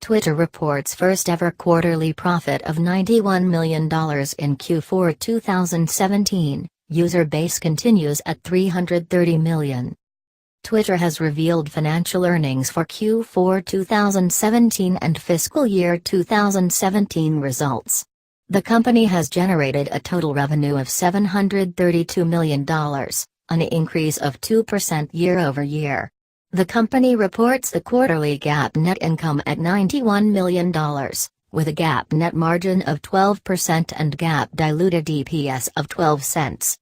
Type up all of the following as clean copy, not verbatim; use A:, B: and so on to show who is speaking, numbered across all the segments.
A: Twitter reports first ever quarterly profit of $91 million in Q4 2017, user base continues at 330 million. Twitter has revealed financial earnings for Q4 2017 and fiscal year 2017 results. The company has generated a total revenue of $732 million, an increase of 2% year-over-year. The company reports the quarterly GAAP net income at $91 million, with a GAAP net margin of 12% and GAAP diluted EPS of 12 cents.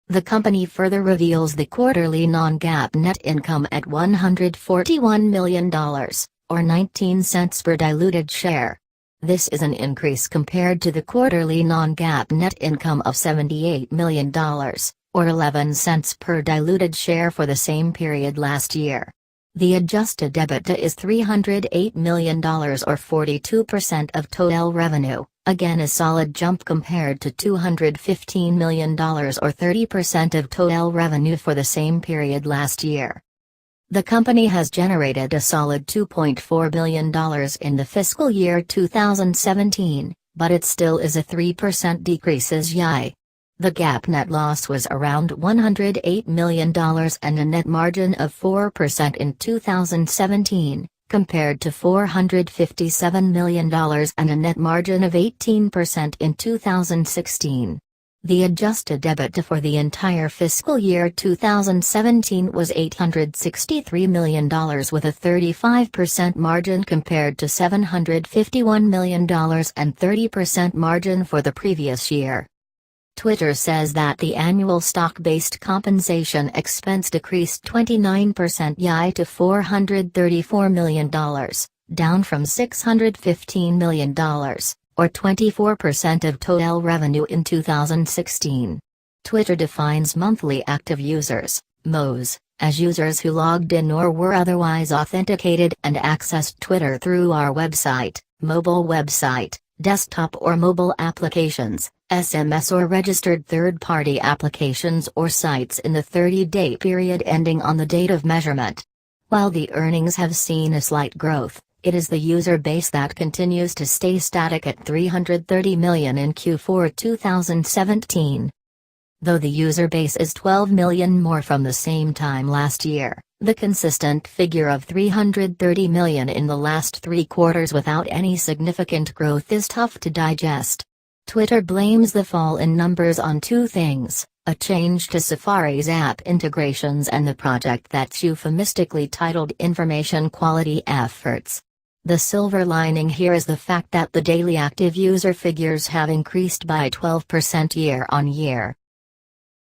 A: The company further reveals the quarterly non-GAAP net income at $141 million, or 19 cents per diluted share. This is an increase compared to the quarterly non-GAAP net income of $78 million, or 11 cents per diluted share for the same period last year. The adjusted EBITDA is $308 million or 42% of total revenue, again a solid jump compared to $215 million or 30% of total revenue for the same period last year. The company has generated a solid $2.4 billion in the fiscal year 2017, but it still is a 3% decrease as YI. The GAAP net loss was around $108 million and a net margin of 4% in 2017, compared to $457 million and a net margin of 18% in 2016. The adjusted EBITDA for the entire fiscal year 2017 was $863 million with a 35% margin compared to $751 million and 30% margin for the previous year. Twitter says that the annual stock-based compensation expense decreased 29% YI to $434 million, down from $615 million, or 24% of total revenue in 2016. Twitter defines monthly active users, MAUs, as users who logged in or were otherwise authenticated and accessed Twitter through our website, mobile website, desktop or mobile applications, SMS or registered third-party applications or sites in the 30-day period ending on the date of measurement. While the earnings have seen a slight growth, it is the user base that continues to stay static at 330 million in Q4 2017. Though the user base is 12 million more from the same time last year, the consistent figure of 330 million in the last 3 quarters without any significant growth is tough to digest. Twitter blames the fall in numbers on 2 things: a change to Safari's app integrations and the project that's euphemistically titled Information Quality Efforts. The silver lining here is the fact that the daily active user figures have increased by 12% year-on-year.